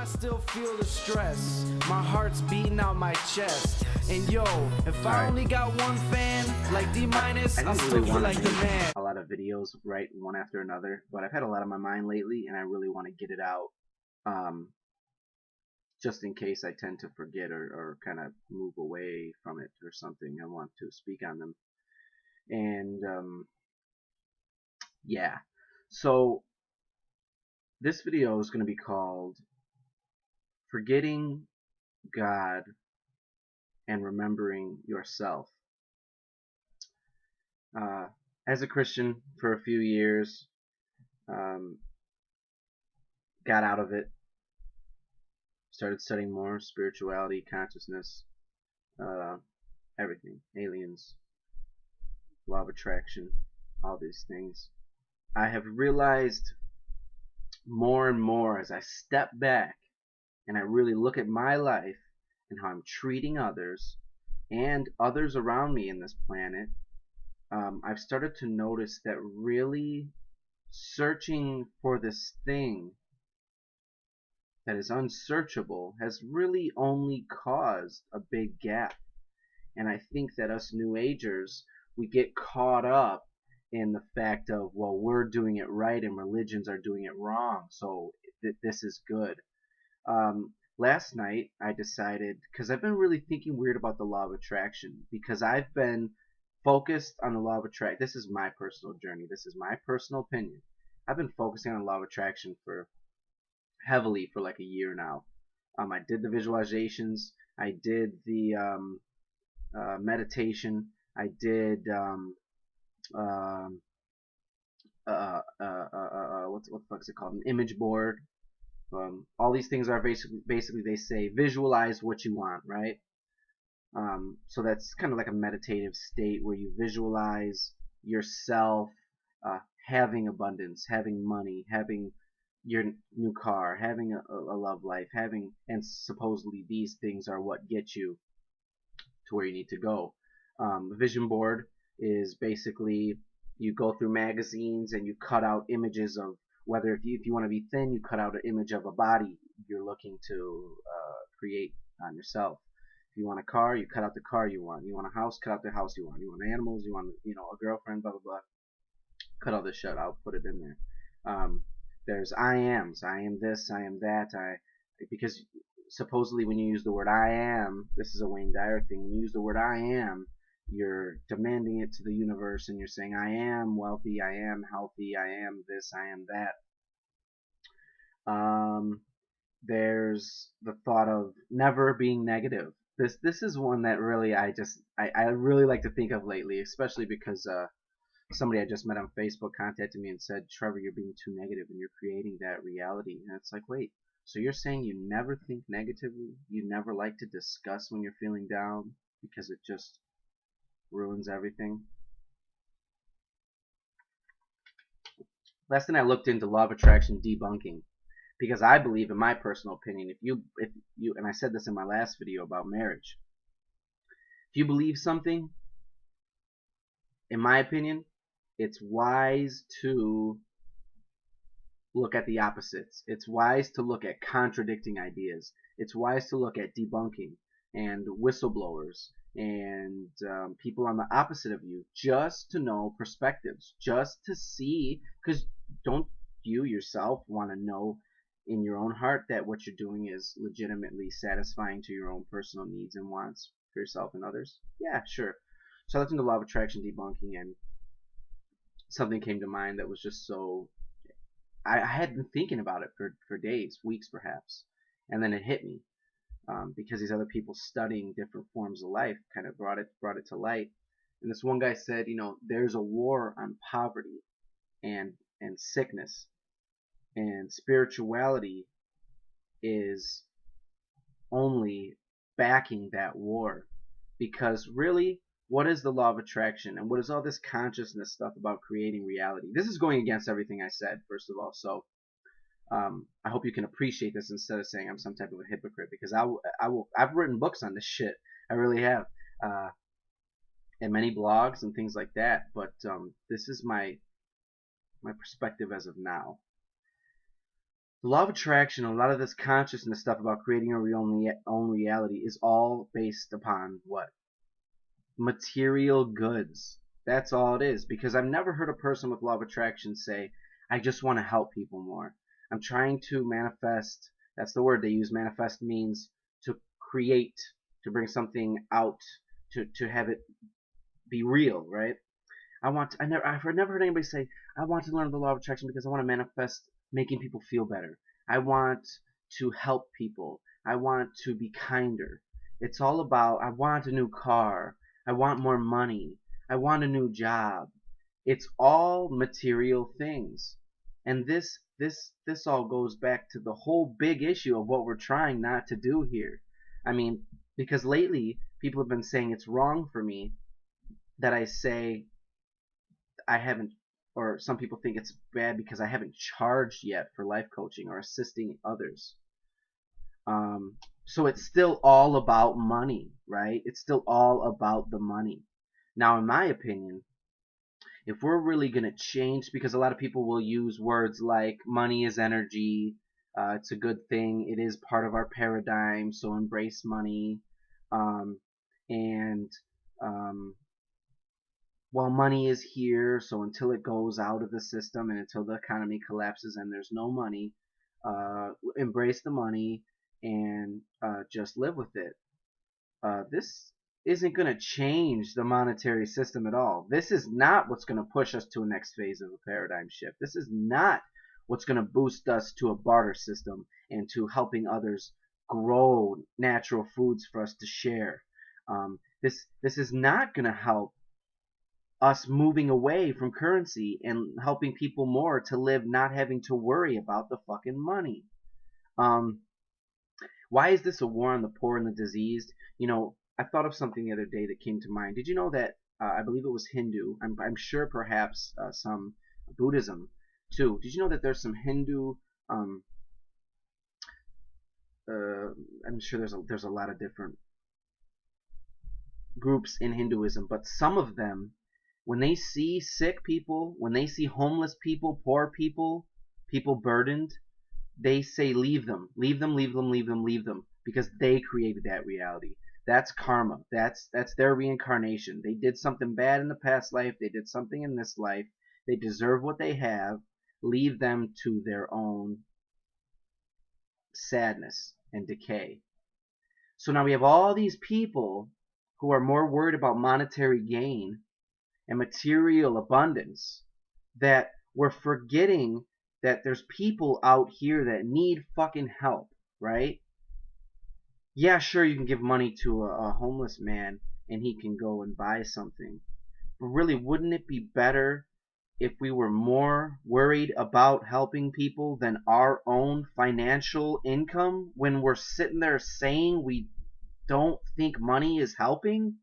I still feel the stress. My heart's beating out my chest. And yo, if I only got one fan, like D-, I still feel like the man. A lot of videos right one after another, but I've had a lot on my mind lately, and I really want to get it out. Just in case I tend to forget or kind of move away from it or something, I want to speak on them. And yeah, so this video is going to be called Forgetting God and Remembering Yourself. As a Christian for a few years, got out of it, started studying more spirituality, consciousness, everything, aliens, law of attraction, all these things. I have realized more and more as I step back and I really look at my life and how I'm treating others and others around me in this planet, I've started to notice that really searching for this thing that is unsearchable has really only caused a big gap. And I think that us New Agers, we get caught up in the fact of, well, we're doing it right and religions are doing it wrong, so this is good. Last night I decided, because I've been really thinking weird about the law of attraction, because I've been focused on the law of attraction. This is my personal journey. This is my personal opinion. I've been focusing on the law of attraction heavily for like a year now. I did the visualizations. I did the meditation. I did what the fuck is it called? An image board. All these things are basically they say visualize what you want, right? So that's kind of like a meditative state where you visualize yourself having abundance, having money, having your new car, having a love life, and supposedly these things are what get you to where you need to go. The vision board is basically you go through magazines and you cut out images of whether if you want to be thin, you cut out an image of a body you're looking to create on yourself. If you want a car, you cut out the car you want. You want a house, cut out the house you want. You want animals, you want a girlfriend, blah blah blah. Cut all this shit out, put it in there. There's I ams. I am this, I am that. Because supposedly when you use the word I am, this is a Wayne Dyer thing. When you use the word I am, you're demanding it to the universe, and you're saying I am wealthy, I am healthy, I am this, I am that. There's the thought of never being negative. This is one that really I really like to think of lately, especially because somebody I just met on Facebook contacted me and said, Trevor, you're being too negative and you're creating that reality. And it's like, wait, so you're saying you never think negatively? You never like to discuss when you're feeling down because it just ruins everything? Last thing I looked into law of attraction debunking, because I believe, in my personal opinion, if you and I said this in my last video about marriage, if you believe something, in my opinion, it's wise to look at the opposites. It's wise to look at contradicting ideas. It's wise to look at debunking and whistleblowers and people on the opposite of you, just to know perspectives, just to see, because don't you yourself want to know in your own heart that what you're doing is legitimately satisfying to your own personal needs and wants for yourself and others? Yeah, sure. So I looked into law of attraction debunking, and something came to mind that was just so... I had been thinking about it for days, weeks perhaps, and then it hit me because these other people studying different forms of life kind of brought it to light. And this one guy said, there's a war on poverty and sickness, and spirituality is only backing that war. Because really, what is the law of attraction, and what is all this consciousness stuff about creating reality? This is going against everything I said, first of all. So I hope you can appreciate this instead of saying I'm some type of a hypocrite, because I've written books on this shit. I really have, and many blogs and things like that. But this is my perspective as of now. The law of attraction, a lot of this consciousness stuff about creating your own reality is all based upon what? Material goods. That's all it is. Because I've never heard a person with law of attraction say, I just want to help people more. I'm trying to manifest. That's the word they use. Manifest means to create, to bring something out, to have it be real, right? I've never heard anybody say, I want to learn the law of attraction because I want to manifest making people feel better. I want to help people. I want to be kinder. It's all about, I want a new car. I want more money. I want a new job. It's all material things. And this all goes back to the whole big issue of what we're trying not to do here. I mean, because lately people have been saying it's wrong for me that I say I haven't, or some people think it's bad because I haven't charged yet for life coaching or assisting others. So it's still all about money, right? It's still all about the money. Now, in my opinion, if we're really going to change, because a lot of people will use words like money is energy, it's a good thing, it is part of our paradigm, so embrace money, and well, money is here, so until it goes out of the system and until the economy collapses and there's no money, embrace the money and just live with it. This isn't going to change the monetary system at all. This is not what's going to push us to a next phase of a paradigm shift. This is not what's going to boost us to a barter system and to helping others grow natural foods for us to share. This is not going to help us moving away from currency and helping people more to live not having to worry about the fucking money. Why is this a war on the poor and the diseased? You know, I thought of something the other day that came to mind. Did you know that I believe it was Hindu? I'm sure perhaps some Buddhism too. Did you know that there's some Hindu? I'm sure there's a lot of different groups in Hinduism, but some of them, when they see sick people, when they see homeless people, poor people, people burdened, they say leave them, leave them, leave them, leave them, leave them, because they created that reality. That's karma. That's their reincarnation. They did something bad in the past life. They did something in this life. They deserve what they have. Leave them to their own sadness and decay. So now we have all these people who are more worried about monetary gain and material abundance that we're forgetting that there's people out here that need fucking help, right? Yeah, sure, you can give money to a homeless man and he can go and buy something. But really, wouldn't it be better if we were more worried about helping people than our own financial income when we're sitting there saying we don't think money is helping?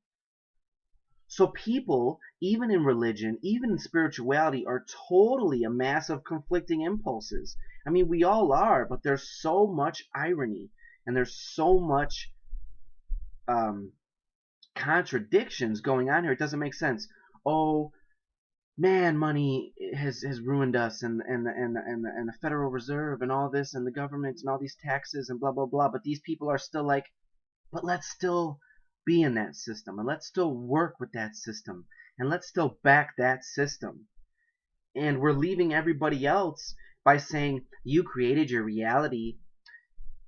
So people, even in religion, even in spirituality, are totally a mass of conflicting impulses. I mean, we all are, but there's so much irony and there's so much contradictions going on here. It doesn't make sense. Oh man, money has ruined us, and the Federal Reserve and all this, and the government and all these taxes and blah blah blah. But these people are still like, but let's still be in that system, and let's still work with that system, and let's still back that system. And we're leaving everybody else by saying, you created your reality.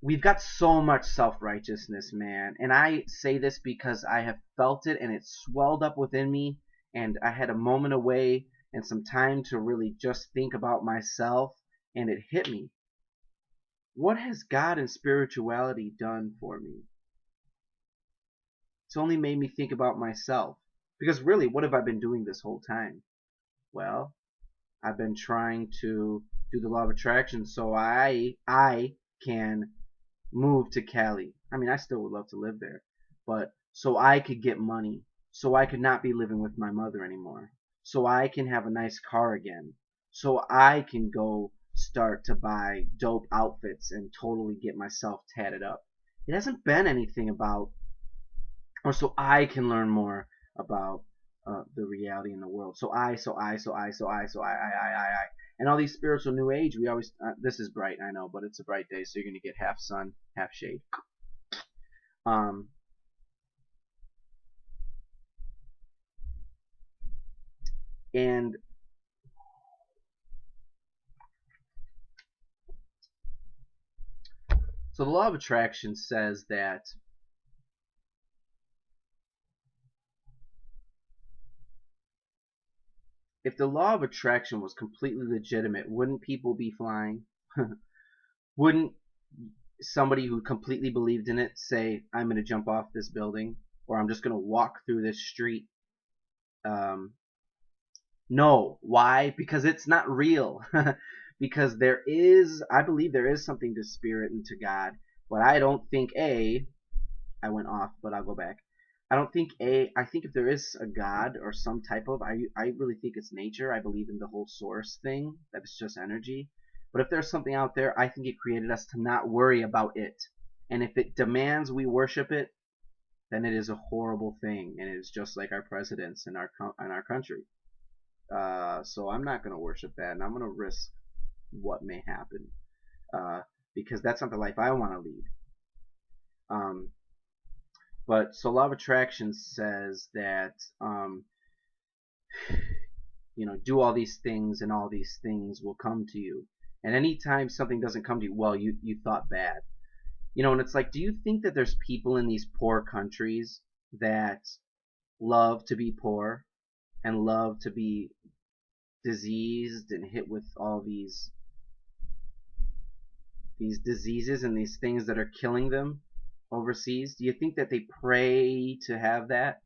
We've got so much self-righteousness, man. And I say this because I have felt it, and it swelled up within me, and I had a moment away and some time to really just think about myself, and it hit me. What has God and spirituality done for me? It's only made me think about myself. Because really, what have I been doing this whole time? Well, I've been trying to do the law of attraction so I can move to Cali. I mean, I still would love to live there, but so I could get money, so I could not be living with my mother anymore, so I can have a nice car again, so I can go start to buy dope outfits and totally get myself tatted up. It hasn't been anything about, or so I can learn more about the reality in the world. So I. And all these spiritual new age, we always, this is bright, I know, but it's a bright day, so you're going to get half sun, half shade. And so the law of attraction says that if the law of attraction was completely legitimate, wouldn't people be flying? Wouldn't somebody who completely believed in it say, I'm going to jump off this building, or I'm just going to walk through this street? No. Why? Because it's not real. Because I believe there is something to spirit and to God, but I don't think I went off, but I'll go back. I don't think I think if there is a God or some type of, I really think it's nature. I believe in the whole source thing, that it's just energy. But if there's something out there, I think it created us to not worry about it. And if it demands we worship it, then it is a horrible thing, and it is just like our presidents in our country. So I'm not going to worship that, and I'm going to risk what may happen, because that's not the life I want to lead. But so law of attraction says that do all these things, and all these things will come to you. And anytime something doesn't come to you, well, you thought bad. And it's like, do you think that there's people in these poor countries that love to be poor and love to be diseased and hit with all these diseases and these things that are killing them overseas? Do you think that they pray to have that?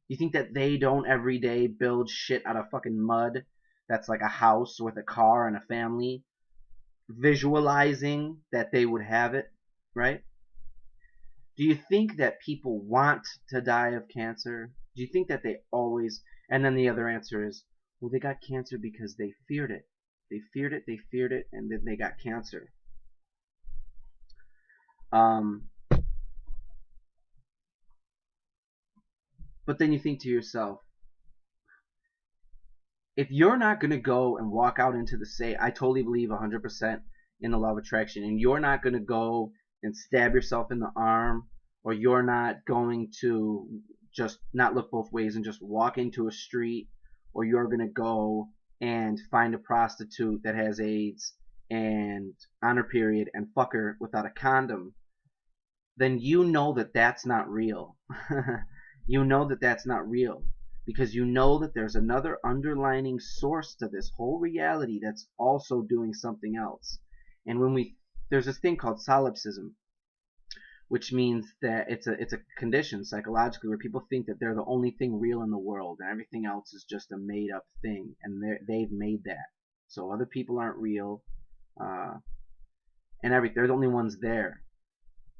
You think that they don't every day build shit out of fucking mud that's like a house with a car and a family, visualizing that they would have it, right? Do you think that people want to die of cancer? Do you think that they always... And then the other answer is, well, they got cancer because they feared it. They feared it, and then they got cancer. But then you think to yourself, if you're not going to go and walk out into the I totally believe 100% in the law of attraction, and you're not going to go and stab yourself in the arm, or you're not going to just not look both ways and just walk into a street, or you're going to go and find a prostitute that has AIDS and on her period and fuck her without a condom, then you know that that's not real. You know that that's not real, because you know that there's another underlining source to this whole reality that's also doing something else. And there's this thing called solipsism, which means that it's a condition psychologically where people think that they're the only thing real in the world and everything else is just a made up thing, and they've made that. So other people aren't real, and they're the only ones there.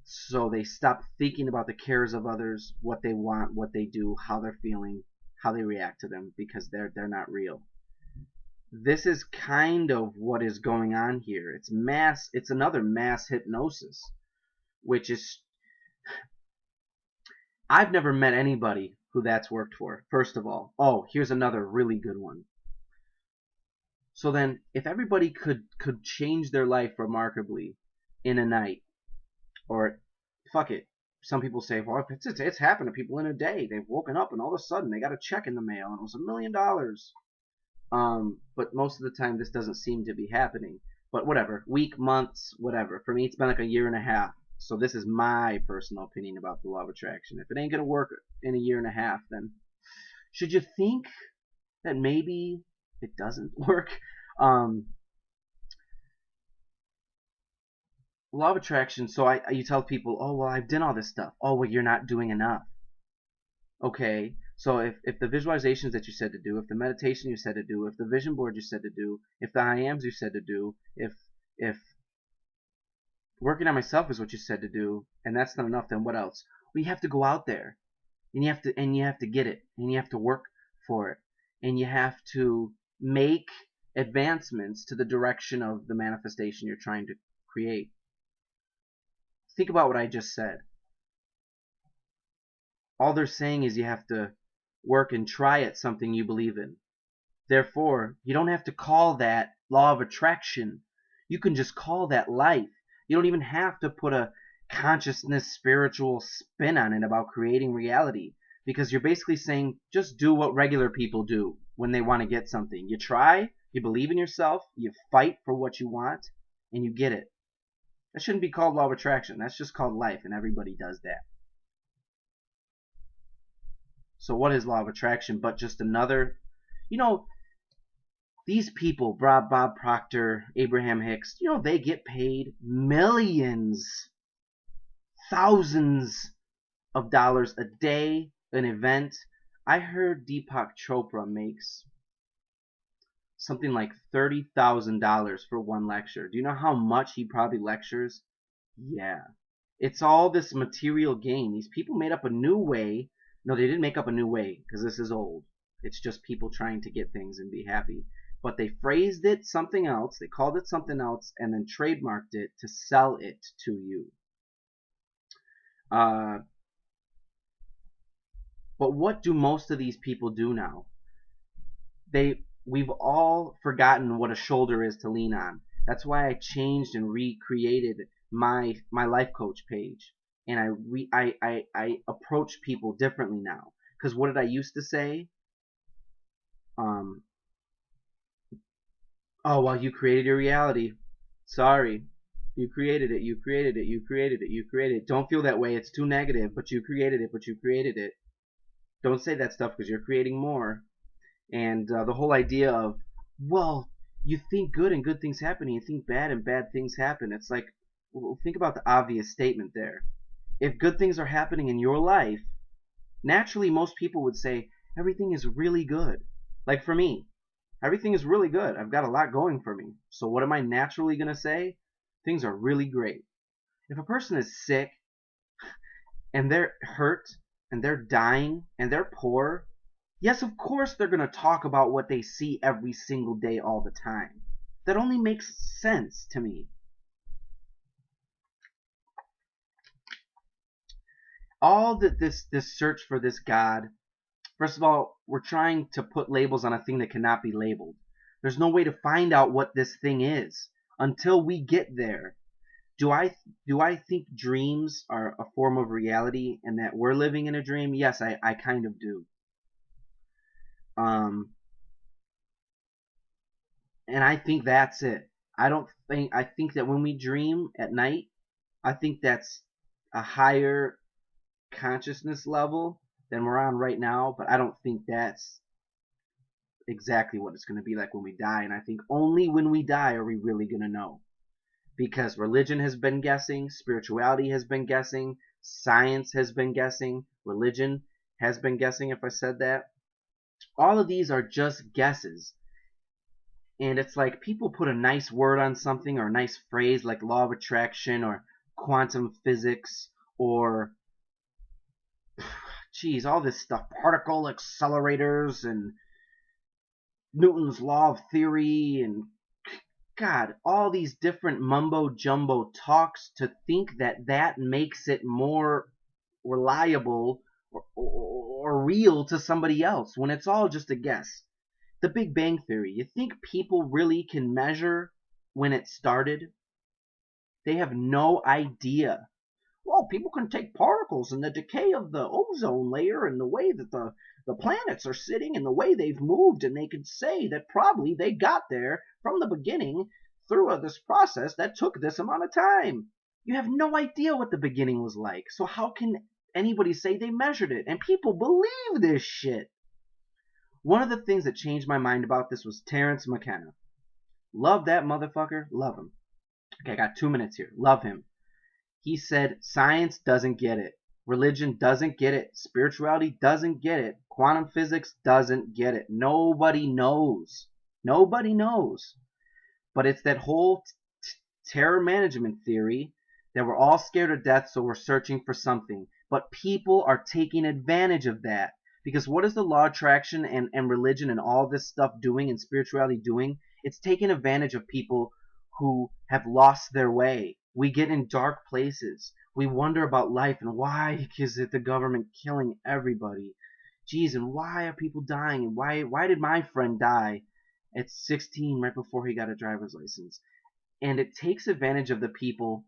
So they stop thinking about the cares of others, what they want, what they do, how they're feeling, how they react to them, because they're not real. This is kind of what is going on here. It's another mass hypnosis, which is, I've never met anybody who that's worked for, first of all. Oh, here's another really good one. So then, if everybody could change their life remarkably in a night, or fuck it, some people say, well, it's happened to people in a day. They've woken up and all of a sudden they got a check in the mail and it was $1 million. But most of the time this doesn't seem to be happening. But whatever, week, months, whatever. For me, it's been like a year and a half. So this is my personal opinion about the law of attraction. If it ain't gonna work in a year and a half, then should you think that maybe it doesn't work? Law of attraction, so you tell people, oh, well, I've done all this stuff. Oh, well, you're not doing enough. Okay, so if the visualizations that you said to do, if the meditation you said to do, if the vision board you said to do, if the I ams you said to do, if working on myself is what you said to do, and that's not enough, then what else? Well, you have to go out there, and you have to get it, and you have to work for it, and you have to make advancements to the direction of the manifestation you're trying to create. Think about what I just said. All they're saying is you have to work and try at something you believe in. Therefore, you don't have to call that law of attraction. You can just call that life. You don't even have to put a consciousness, spiritual spin on it about creating reality, because you're basically saying just do what regular people do when they want to get something. You try, you believe in yourself, you fight for what you want, and you get it. That shouldn't be called law of attraction. That's just called life, and everybody does that. So what is law of attraction but just another, these people, Bob Proctor, Abraham Hicks, they get paid millions, thousands of dollars a day, an event. I heard Deepak Chopra makes something like $30,000 for one lecture. Do you know how much he probably lectures? Yeah. It's all this material gain. These people made up a new way. No, they didn't make up a new way, because this is old. It's just people trying to get things and be happy. But they phrased it something else, they called it something else, and then trademarked it to sell it to you. But what do most of these people do now? We've all forgotten what a shoulder is to lean on. That's why I changed and recreated my life coach page, and I approach people differently now. Because what did I used to say? Oh, well, you created your reality. Sorry. You created it, you created it, you created it, you created it. Don't feel that way. It's too negative, but you created it, but you created it. Don't say that stuff, because you're creating more. And the whole idea of, well, you think good and good things happen, and you think bad and bad things happen. It's like, well, think about the obvious statement there. If good things are happening in your life, naturally most people would say, everything is really good. Like for me, everything is really good. I've got a lot going for me. So what am I naturally going to say? Things are really great. If a person is sick, and they're hurt, and they're dying, and they're poor, yes, of course they're going to talk about what they see every single day all the time. That only makes sense to me. All this search for this God, first of all, we're trying to put labels on a thing that cannot be labeled. There's no way to find out what this thing is until we get there. Do I think dreams are a form of reality and that we're living in a dream? Yes, I kind of do. And I think that's it. I think that when we dream at night, I think that's a higher consciousness level than we're on right now, but I don't think that's exactly what it's going to be like when we die. And I think only when we die are we really going to know. Because religion has been guessing, spirituality has been guessing, science has been guessing, religion has been guessing, if I said that. All of these are just guesses. And it's like people put a nice word on something, or a nice phrase like law of attraction or quantum physics or all this stuff, particle accelerators and Newton's law of theory, and God, all these different mumbo jumbo talks to think that makes it more reliable or real to somebody else, when it's all just a guess. The Big Bang Theory, you think people really can measure when it started? They have no idea. Well, people can take particles and the decay of the ozone layer and the way that the planets are sitting and the way they've moved, and they can say that probably they got there from the beginning through this process that took this amount of time. You have no idea what the beginning was like, so how can anybody say they measured it? And people believe this shit. One of the things that changed my mind about this was Terence McKenna. Love that motherfucker. Love him. Okay, I got 2 minutes here. Love him. He said science doesn't get it. Religion doesn't get it. Spirituality doesn't get it. Quantum physics doesn't get it. Nobody knows. Nobody knows. But it's that whole terror management theory that we're all scared of death, so we're searching for something. But people are taking advantage of that. Because what is the law of attraction and religion and all this stuff doing, and spirituality doing? It's taking advantage of people who have lost their way. We get in dark places. We wonder about life, and why is it the government killing everybody? Geez, and why are people dying? And why did my friend die? at 16, right before he got a driver's license. And it takes advantage of the people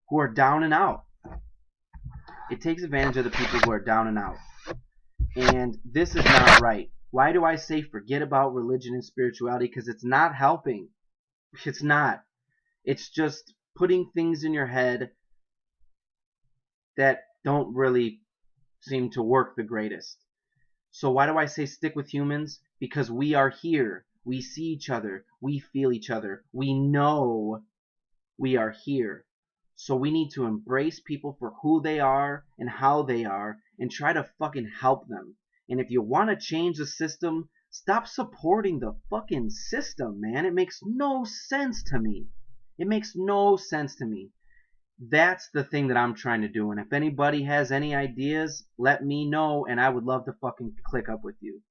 who are down and out. It takes advantage of the people who are down and out. And this is not right. Why do I say forget about religion and spirituality? Because it's not helping. It's not. It's just putting things in your head that don't really seem to work the greatest. So why do I say stick with humans? Because we are here. We see each other. We feel each other. We know we are here. So we need to embrace people for who they are and how they are and try to fucking help them. And if you want to change the system, stop supporting the fucking system, man. It makes no sense to me. It makes no sense to me. That's the thing that I'm trying to do. And if anybody has any ideas, let me know, and I would love to fucking click up with you.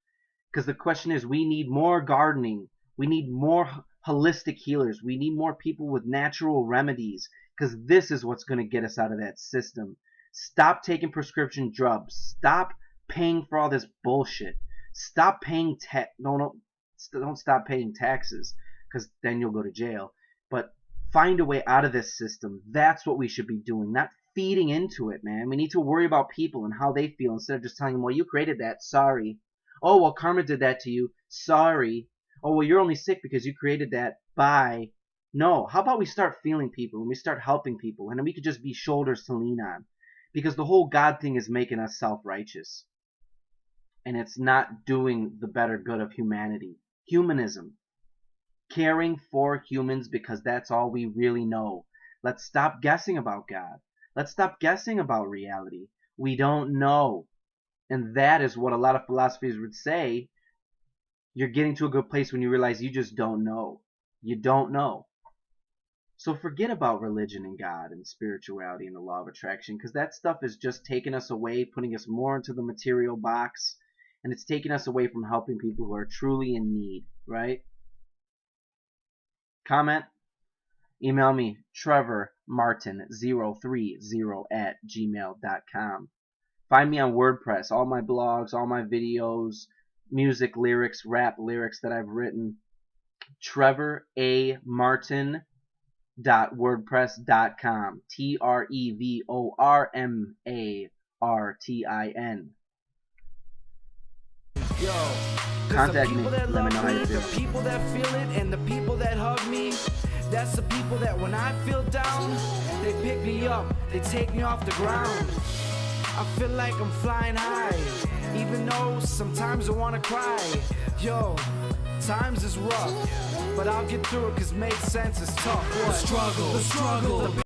Because the question is, we need more gardening. We need more holistic healers. We need more people with natural remedies. Because this is what's going to get us out of that system. Stop taking prescription drugs. Stop paying for all this bullshit. Stop paying don't stop paying taxes, because then you'll go to jail. But find a way out of this system. That's what we should be doing, not feeding into it, man. We need to worry about people and how they feel instead of just telling them, well, you created that, sorry. Oh, well, karma did that to you, sorry. Oh, well, you're only sick because you created that, bye. No, how about we start feeling people and we start helping people, and then we could just be shoulders to lean on. Because the whole God thing is making us self-righteous. And it's not doing the better good of humanity. Humanism. Caring for humans because that's all we really know. Let's stop guessing about God. Let's stop guessing about reality. We don't know. And that is what a lot of philosophers would say. You're getting to a good place when you realize you just don't know. You don't know. So forget about religion and God and spirituality and the law of attraction, because that stuff is just taking us away, putting us more into the material box, and it's taking us away from helping people who are truly in need, right? Comment? Email me, trevormartin030@gmail.com. Find me on WordPress, all my blogs, all my videos, music lyrics, rap lyrics that I've written. trevoramartin.wordpress.com. TREVORMARTIN. Yo, Contact me. Let Let me know how you feel. The people that feel it and the people that hug me, that's the people that when I feel down, they pick me up, they take me off the ground. I feel like I'm flying high, even though sometimes I wanna cry. Yo, times is rough, but I'll get through it, cause make sense is tough. What? The struggle.